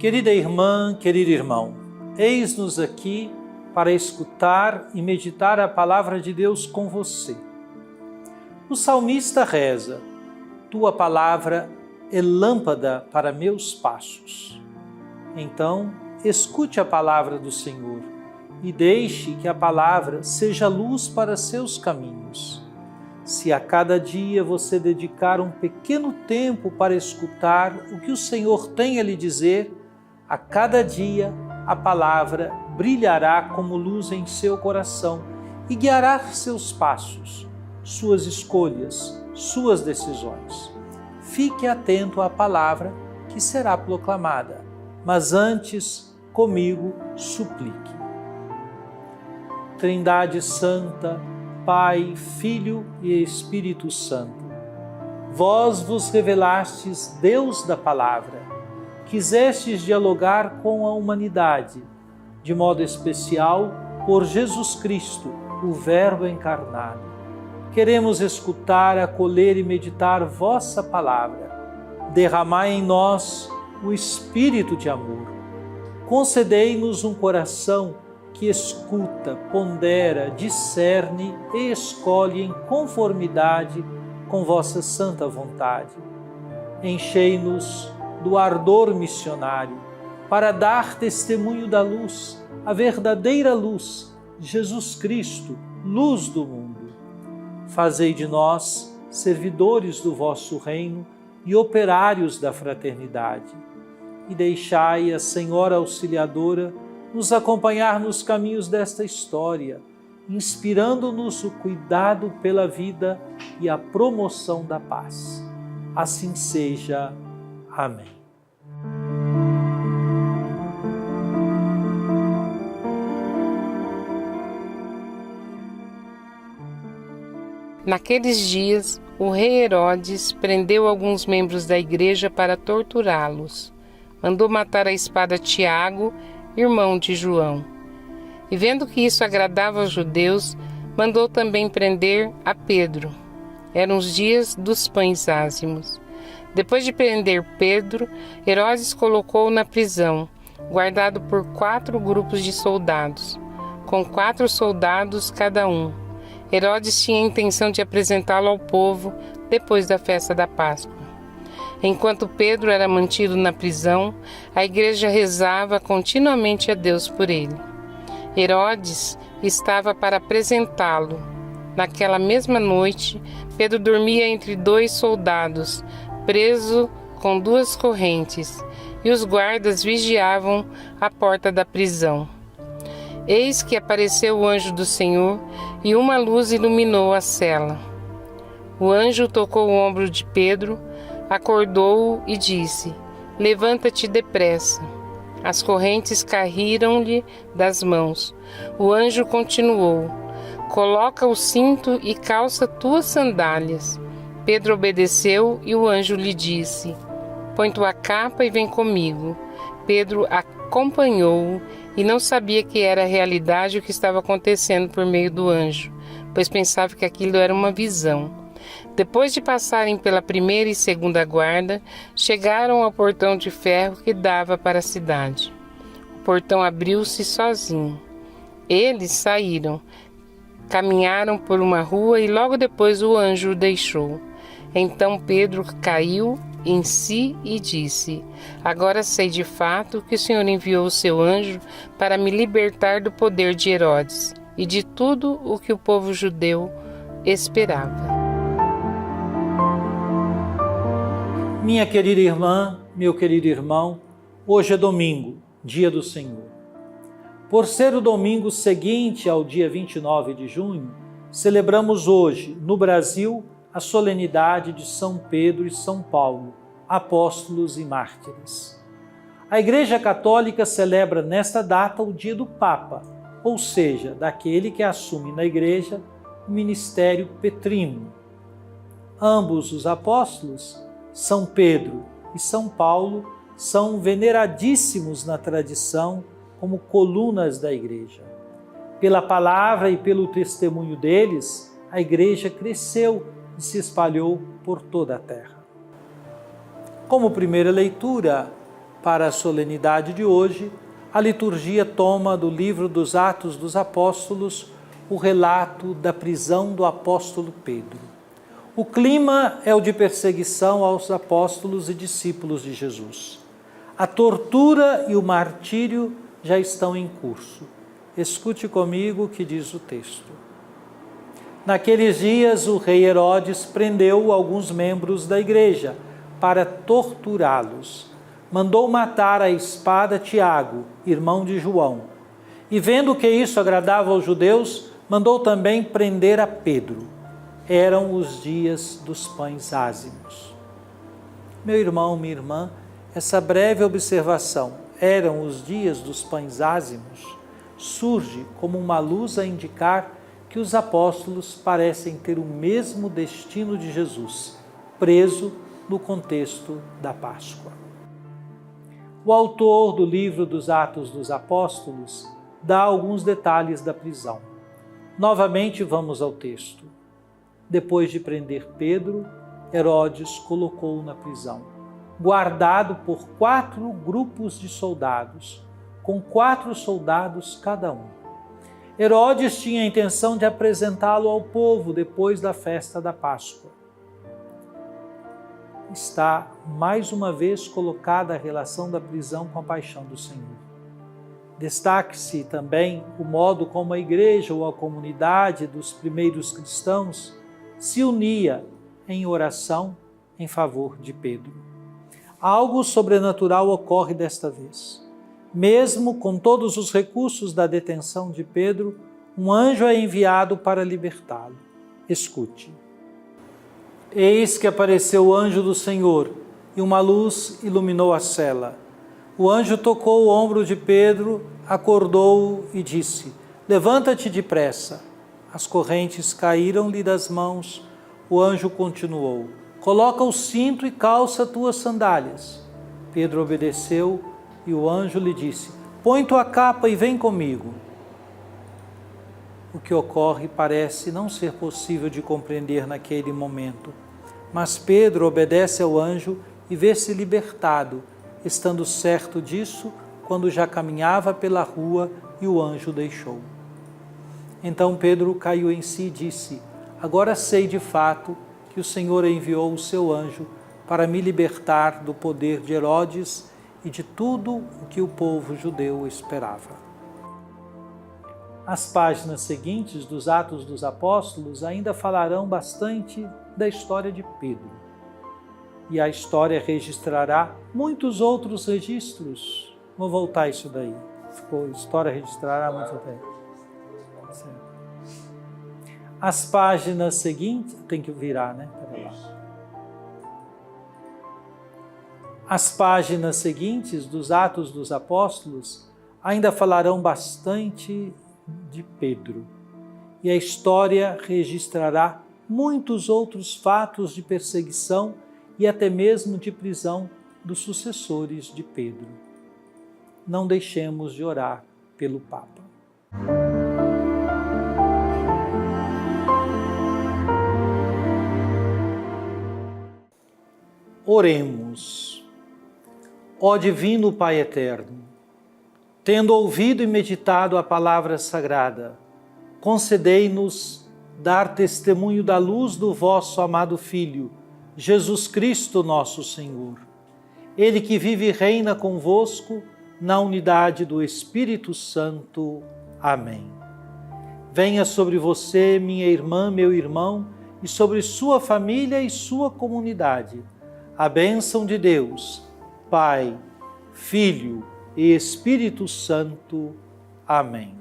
Querida irmã, querido irmão, eis-nos aqui para escutar e meditar a palavra de Deus com você. O salmista reza: Tua palavra é lâmpada para meus passos. Então, escute a palavra do Senhor e deixe que a palavra seja luz para seus caminhos. Se a cada dia você dedicar um pequeno tempo para escutar o que o Senhor tem a lhe dizer, a cada dia a palavra brilhará como luz em seu coração e guiará seus passos, suas escolhas, suas decisões. Fique atento à palavra que será proclamada, mas antes, comigo, suplique. Trindade Santa, Pai, Filho e Espírito Santo, vós vos revelastes Deus da palavra, quisestes dialogar com a humanidade, de modo especial por Jesus Cristo, o Verbo encarnado. Queremos escutar, acolher e meditar vossa palavra. Derramai em nós o espírito de amor. Concedei-nos um coração que escuta, pondera, discerne e escolhe em conformidade com vossa santa vontade. Enchei-nos do ardor missionário para dar testemunho da luz, a verdadeira luz, Jesus Cristo, luz do mundo. Fazei de nós servidores do vosso reino e operários da fraternidade. E deixai a Senhora Auxiliadora nos acompanhar nos caminhos desta história, inspirando-nos o cuidado pela vida e a promoção da paz. Assim seja. Amém. Naqueles dias, o rei Herodes prendeu alguns membros da igreja para torturá-los. Mandou matar a espada Tiago, irmão de João. E vendo que isso agradava aos judeus, mandou também prender a Pedro. Eram os dias dos pães ázimos. Depois de prender Pedro, Herodes colocou-o na prisão, guardado por 4 grupos de soldados, com 4 soldados cada um. Herodes tinha a intenção de apresentá-lo ao povo depois da festa da Páscoa. Enquanto Pedro era mantido na prisão, a igreja rezava continuamente a Deus por ele. Herodes estava para apresentá-lo. Naquela mesma noite, Pedro dormia entre 2 soldados, preso com 2 correntes, e os guardas vigiavam a porta da prisão. Eis que apareceu o anjo do Senhor, e uma luz iluminou a cela. O anjo tocou o ombro de Pedro, acordou-o e disse: Levanta-te depressa. As correntes caíram-lhe das mãos. O anjo continuou: Coloca o cinto e calça tuas sandálias. Pedro obedeceu e o anjo lhe disse: Põe tua capa e vem comigo. Pedro acompanhou-o e não sabia que era realidade o que estava acontecendo por meio do anjo, pois pensava que aquilo era uma visão. Depois de passarem pela primeira e segunda guarda, chegaram ao portão de ferro que dava para a cidade. O portão abriu-se sozinho. Eles saíram, caminharam por uma rua e logo depois o anjo o deixou. Então Pedro caiu em si e disse: Agora sei de fato que o Senhor enviou o seu anjo para me libertar do poder de Herodes e de tudo o que o povo judeu esperava. Minha querida irmã, meu querido irmão, hoje é domingo, dia do Senhor. Por ser o domingo seguinte ao dia 29 de junho, celebramos hoje, no Brasil, a solenidade de São Pedro e São Paulo, apóstolos e mártires. A Igreja Católica celebra nesta data o dia do Papa, ou seja, daquele que assume na Igreja o ministério petrino. Ambos os apóstolos, São Pedro e São Paulo, são veneradíssimos na tradição como colunas da Igreja. Pela palavra e pelo testemunho deles, a Igreja cresceu e se espalhou por toda a terra. Como primeira leitura, Para a solenidade de hoje, a liturgia toma do livro dos Atos dos Apóstolos o relato da prisão do apóstolo Pedro. O clima é o de perseguição aos apóstolos e discípulos de Jesus. A tortura e o martírio já estão em curso. Escute comigo o que diz o texto. Naqueles dias, o rei Herodes prendeu alguns membros da igreja para torturá-los. Mandou matar à espada Tiago, irmão de João. E vendo que isso agradava aos judeus, mandou também prender a Pedro. Eram os dias dos pães ázimos. Meu irmão, minha irmã, essa breve observação, eram os dias dos pães ázimos, surge como uma luz a indicar que os apóstolos parecem ter o mesmo destino de Jesus, preso no contexto da Páscoa. O autor do livro dos Atos dos Apóstolos dá alguns detalhes da prisão. Novamente vamos ao texto. Depois de prender Pedro, Herodes colocou-o na prisão, guardado por 4 grupos de soldados, com 4 soldados cada um. Herodes tinha a intenção de apresentá-lo ao povo depois da festa da Páscoa. Está mais uma vez colocada a relação da prisão com a paixão do Senhor. Destaque-se também o modo como a igreja ou a comunidade dos primeiros cristãos se unia em oração em favor de Pedro. Algo sobrenatural ocorre desta vez. Mesmo com todos os recursos da detenção de Pedro, um anjo é enviado para libertá-lo. Escute. Eis que apareceu o anjo do Senhor, e uma luz iluminou a cela. O anjo tocou o ombro de Pedro, acordou-o e disse: Levanta-te depressa. As correntes caíram-lhe das mãos. O anjo continuou: Coloca o cinto e calça tuas sandálias. Pedro obedeceu e o anjo lhe disse: Põe tua capa e vem comigo. O que ocorre parece não ser possível de compreender naquele momento. Mas Pedro obedece ao anjo e vê-se libertado, estando certo disso quando já caminhava pela rua e o anjo deixou. Então Pedro caiu em si e disse: Agora sei de fato que o Senhor enviou o seu anjo para me libertar do poder de Herodes e de tudo o que o povo judeu esperava. As páginas seguintes dos Atos dos Apóstolos ainda falarão bastante da história de Pedro. E a história registrará muitos outros registros. Vou voltar isso daí. A história registrará muito tempo. Certo. As páginas seguintes... Tem que virar, né? Pera lá. As páginas seguintes dos Atos dos Apóstolos ainda falarão bastante de Pedro. E a história registrará muitos outros fatos de perseguição e até mesmo de prisão dos sucessores de Pedro. Não deixemos de orar pelo Papa. Oremos. Ó Divino Pai Eterno, tendo ouvido e meditado a palavra sagrada, concedei-nos dar testemunho da luz do vosso amado Filho, Jesus Cristo nosso Senhor. Ele que vive e reina convosco na unidade do Espírito Santo. Amém. Venha sobre você, minha irmã, meu irmão, e sobre sua família e sua comunidade, a bênção de Deus, Pai, Filho e Espírito Santo. Amém.